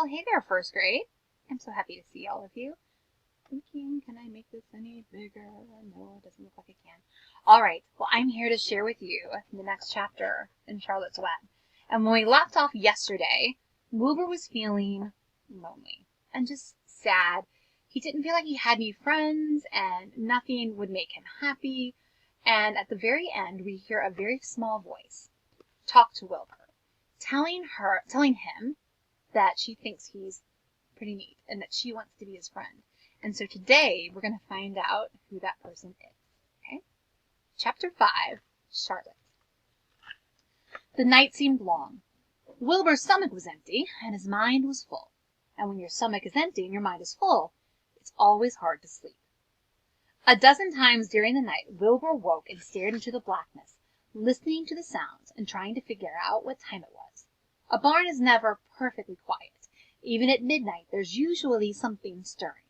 Well, hey there, first grade. I'm so happy to see all of you. Thinking, can I make this any bigger? No, it doesn't look like I can. All right, well, I'm here to share with you the next chapter in Charlotte's Web. And when we left off yesterday, Wilbur was feeling lonely and just sad. He didn't feel like he had any friends and nothing would make him happy. And at the very end, we hear a very small voice talk to Wilbur, telling him that she thinks he's pretty neat and that she wants to be his friend. And so today we're going to find out who that person is. Okay? Chapter 5, Charlotte. The night seemed long. Wilbur's stomach was empty and his mind was full. And when your stomach is empty and your mind is full, it's always hard to sleep. A dozen times during the night, Wilbur woke and stared into the blackness, listening to the sounds and trying to figure out what time it was. A barn is never perfectly quiet. Even at midnight, there's usually something stirring.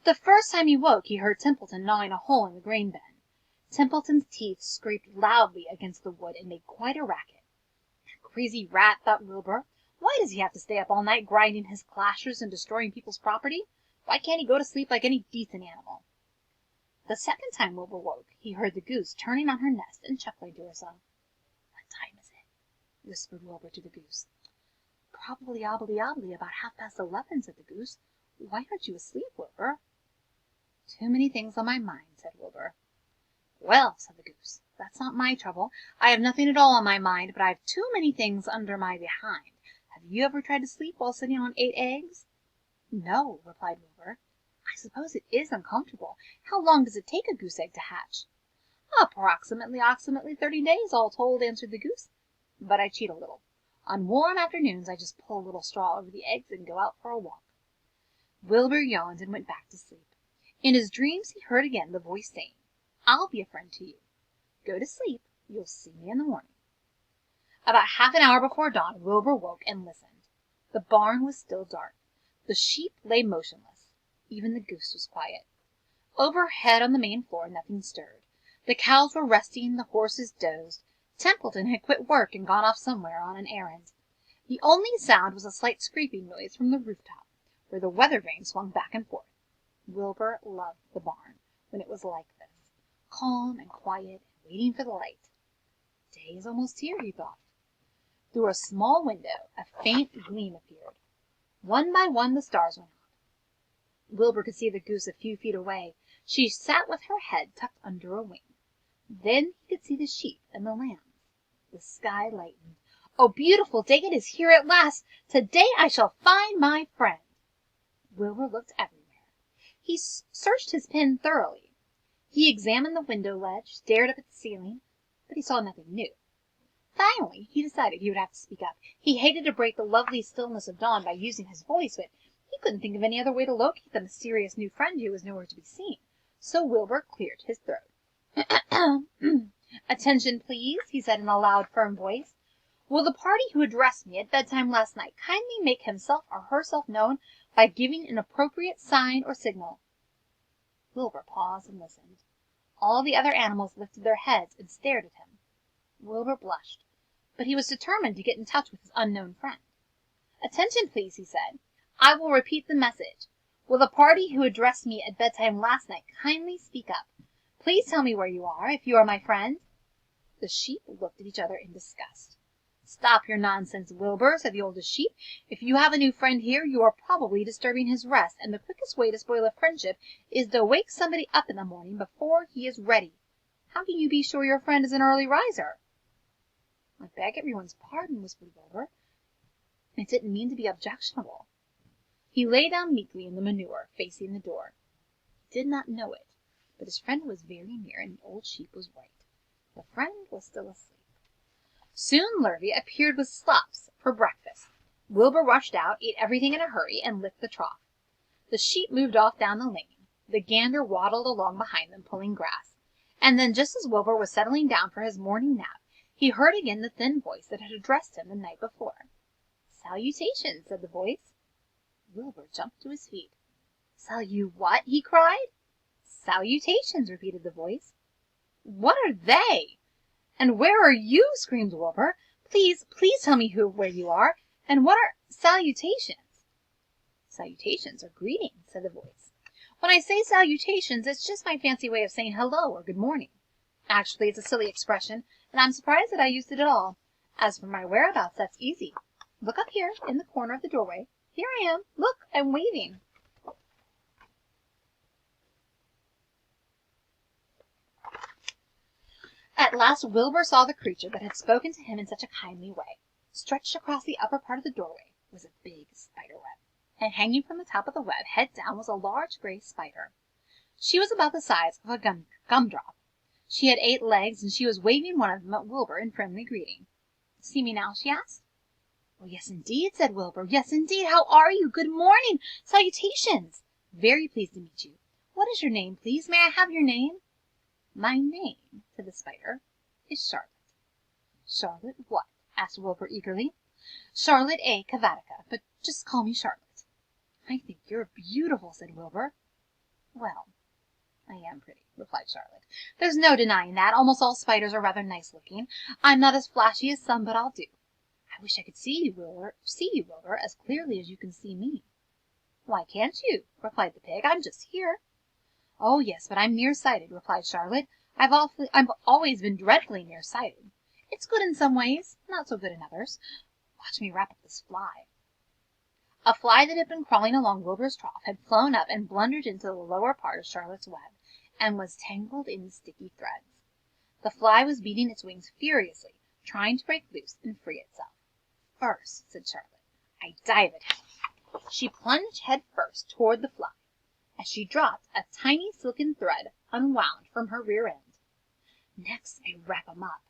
The first time he woke, he heard Templeton gnawing a hole in the grain bin. Templeton's teeth scraped loudly against the wood and made quite a racket. That crazy rat, thought Wilbur. Why does he have to stay up all night grinding his clashes and destroying people's property? Why can't he go to sleep like any decent animal? The second time Wilbur woke, he heard the goose turning on her nest and chuckling to herself. What time is it? Whispered Wilbur to the goose. Probably obbly about 11:30, said the goose. Why aren't you asleep, Wilbur? Too many things on my mind, said Wilbur. Well, said the goose, that's not my trouble. I have nothing at all on my mind, but I have too many things under my behind. Have you ever tried to sleep while sitting on 8 eggs? No, replied Wilbur. I suppose it is uncomfortable. How long does it take a goose egg to hatch? Approximately 30 days, all told, answered the goose. But I cheat a little. On warm afternoons, I just pull a little straw over the eggs and go out for a walk. Wilbur yawned and went back to sleep. In his dreams, he heard again the voice saying, I'll be a friend to you. Go to sleep. You'll see me in the morning. About half an hour before dawn, Wilbur woke and listened. The barn was still dark. The sheep lay motionless. Even the goose was quiet. Overhead on the main floor, nothing stirred. The cows were resting, the horses dozed. Templeton had quit work and gone off somewhere on an errand. The only sound was a slight scraping noise from the rooftop, where the weather vane swung back and forth. Wilbur loved the barn when it was like this, calm and quiet and waiting for the light. Day is almost here, he thought. Through a small window, a faint gleam appeared. One by one the stars went on. Wilbur could see the goose a few feet away. She sat with her head tucked under a wing. Then he could see the sheep and the lambs. The sky lightened. Oh, beautiful day, it is here at last. Today I shall find my friend. Wilbur looked everywhere. He searched his pen thoroughly. He examined the window ledge, stared up at the ceiling, but he saw nothing new. Finally, he decided he would have to speak up. He hated to break the lovely stillness of dawn by using his voice, but he couldn't think of any other way to locate the mysterious new friend who was nowhere to be seen. So Wilbur cleared his throat. Attention, please, he said in a loud, firm voice. Will the party who addressed me at bedtime last night kindly make himself or herself known by giving an appropriate sign or signal? Wilbur paused and listened. All the other animals lifted their heads and stared at him. Wilbur blushed, but he was determined to get in touch with his unknown friend. Attention, please, he said. I will repeat the message. Will the party who addressed me at bedtime last night kindly speak up? Please tell me where you are, if you are my friend. The sheep looked at each other in disgust. Stop your nonsense, Wilbur, said the oldest sheep. If you have a new friend here, you are probably disturbing his rest, and the quickest way to spoil a friendship is to wake somebody up in the morning before he is ready. How can you be sure your friend is an early riser? I beg everyone's pardon, whispered Wilbur. I didn't mean to be objectionable. He lay down meekly in the manure, facing the door. He did not know it, but his friend was very near, and the old sheep was right. The friend was still asleep. Soon Lurvy appeared with slops for breakfast. Wilbur rushed out, ate everything in a hurry, and licked the trough. The sheep moved off down the lane. The gander waddled along behind them, pulling grass. And then, just as Wilbur was settling down for his morning nap, he heard again the thin voice that had addressed him the night before. Salutations, said the voice. Wilbur jumped to his feet. What? He cried. Salutations, repeated the voice. What are they? And where are you? Screamed Wilbur. Please tell me where you are, and what are salutations? Salutations or greetings, said the voice. When I say salutations, it's just my fancy way of saying hello or good morning. Actually, it's a silly expression, and I'm surprised that I used it at all. As for my whereabouts, that's easy. Look up here in the corner of the doorway. Here I am. Look, I'm waving. At last Wilbur saw the creature that had spoken to him in such a kindly way. Stretched across the upper part of the doorway was a big spider web, and hanging from the top of the web, head down, was a large gray spider. She was about the size of a gumdrop. She had 8 legs, and she was waving one of them at Wilbur in friendly greeting. See me now? She asked. Oh, yes, indeed, said Wilbur. Yes, indeed. How are you? Good morning. Salutations. Very pleased to meet you. What is your name, please? May I have your name? My name, said the spider, is Charlotte. Charlotte what? Asked Wilbur eagerly. Charlotte A. Cavatica, but just call me Charlotte. I think you're beautiful, said Wilbur. Well, I am pretty, replied Charlotte. There's no denying that. Almost all spiders are rather nice looking. I'm not as flashy as some, but I'll do. I wish I could see you, Wilbur, as clearly as you can see me. Why can't you? Replied the pig. I'm just here. Oh, yes, but I'm nearsighted, replied Charlotte. I've always been dreadfully nearsighted. It's good in some ways, not so good in others. Watch me wrap up this fly. A fly that had been crawling along Wilbur's trough had flown up and blundered into the lower part of Charlotte's web, and was tangled in sticky threads. The fly was beating its wings furiously, trying to break loose and free itself. First, said Charlotte, I dive at him. She plunged head first toward the fly. As she dropped, a tiny silken thread unwound from her rear end. Next, I wrap him up.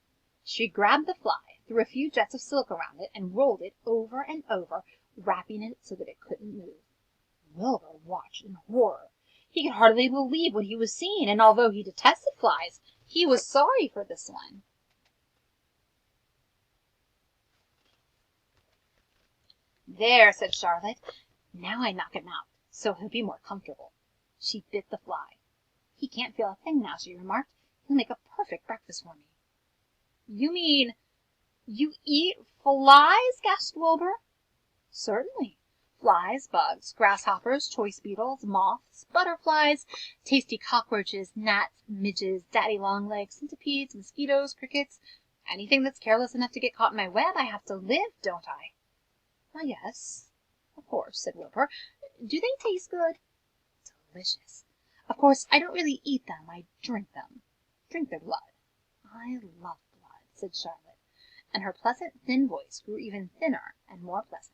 She grabbed the fly, threw a few jets of silk around it, and rolled it over and over, wrapping it so that it couldn't move. Wilbur watched in horror. He could hardly believe what he was seeing, and although he detested flies, he was sorry for this one. There, said Charlotte. Now I knock him out, so he'll be more comfortable. She bit the fly. He can't feel a thing now, she remarked. He'll make a perfect breakfast for me. You mean you eat flies? Gasped Wilbur. Certainly. Flies, bugs, grasshoppers, choice beetles, moths, butterflies, tasty cockroaches, gnats, midges, daddy-long-legs, centipedes, mosquitoes, crickets. Anything that's careless enough to get caught in my web, I have to live, don't I? Why, yes, of course, said Wilbur. Do they taste good? Delicious. Of course, I don't really eat them. I drink them. Drink their blood. I love blood, said Charlotte, and her pleasant, thin voice grew even thinner and more pleasant.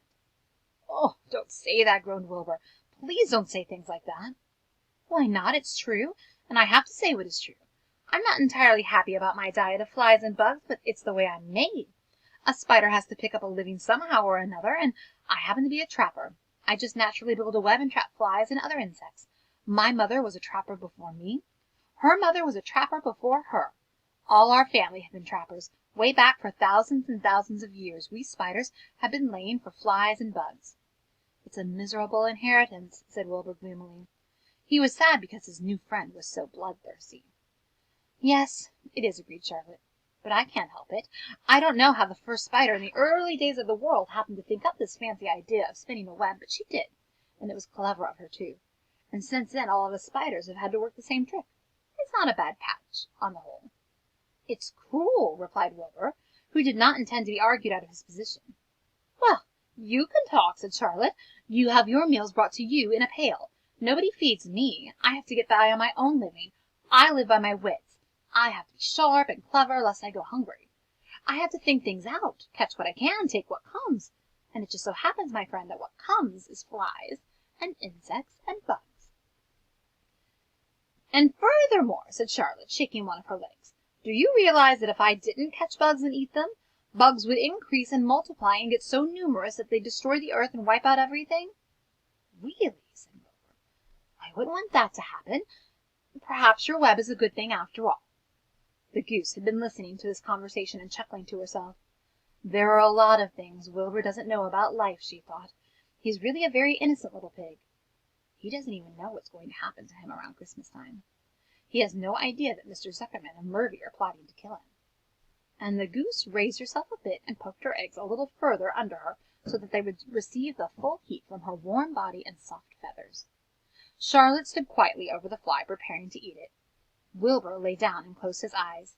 Oh, don't say that, groaned Wilbur. Please don't say things like that. Why not? It's true, and I have to say what is true. I'm not entirely happy about my diet of flies and bugs, but it's the way I'm made. A spider has to pick up a living somehow or another, and I happen to be a trapper. I just naturally build a web and trap flies and other insects. My mother was a trapper before me. Her mother was a trapper before her. All our family have been trappers. Way back for thousands and thousands of years, we spiders have been laying for flies and bugs. It's a miserable inheritance, said Wilbur gloomily. He was sad because his new friend was so bloodthirsty. Yes, it is, agreed Charlotte. But I can't help it. I don't know how the first spider in the early days of the world happened to think up this fancy idea of spinning a web, but she did, and it was clever of her, too. And since then all of us spiders have had to work the same trick. It's not a bad patch, on the whole. It's cruel, replied Wilbur, who did not intend to be argued out of his position. Well, you can talk, said Charlotte. You have your meals brought to you in a pail. Nobody feeds me. I have to get by on my own living. I live by my wits. I have to be sharp and clever, lest I go hungry. I have to think things out, catch what I can, take what comes. And it just so happens, my friend, that what comes is flies and insects and bugs. And furthermore, said Charlotte, shaking one of her legs, do you realize that if I didn't catch bugs and eat them, bugs would increase and multiply and get so numerous that they'd destroy the earth and wipe out everything? Really, said Wilbur, I wouldn't want that to happen. Perhaps your web is a good thing after all. The goose had been listening to this conversation and chuckling to herself. There are a lot of things Wilbur doesn't know about life, she thought. He's really a very innocent little pig. He doesn't even know what's going to happen to him around Christmas time. He has no idea that Mr. Zuckerman and Murphy are plotting to kill him. And the goose raised herself a bit and poked her eggs a little further under her, so that they would receive the full heat from her warm body and soft feathers. Charlotte stood quietly over the fly, preparing to eat it. Wilbur lay down and closed his eyes.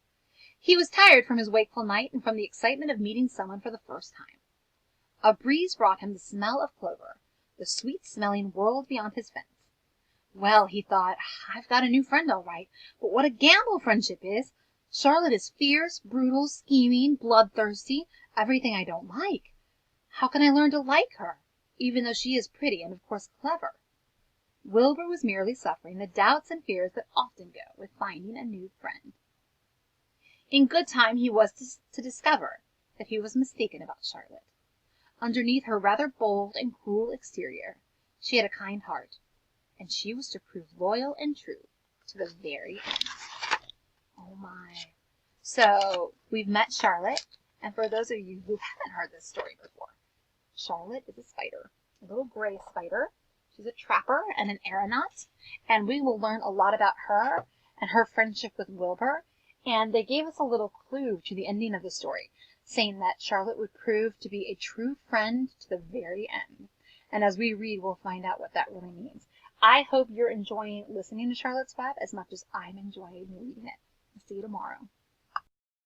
He was tired from his wakeful night and from the excitement of meeting someone for the first time. A breeze brought him the smell of clover, the sweet-smelling world beyond his fence. Well, he thought, I've got a new friend all right, but what a gamble friendship is! Charlotte is fierce, brutal, scheming, bloodthirsty, everything I don't like. How can I learn to like her, even though she is pretty and, of course, clever? Wilbur was merely suffering the doubts and fears that often go with finding a new friend. In good time he was to discover that he was mistaken about Charlotte. Underneath her rather bold and cruel exterior, she had a kind heart, and she was to prove loyal and true to the very end. Oh my. So we've met Charlotte, and for those of you who haven't heard this story before, Charlotte is a spider, a little gray spider. She's a trapper and an aeronaut, and we will learn a lot about her and her friendship with Wilbur. And they gave us a little clue to the ending of the story, saying that Charlotte would prove to be a true friend to the very end. And as we read, we'll find out what that really means. I hope you're enjoying listening to Charlotte's Web as much as I'm enjoying reading it. I'll see you tomorrow.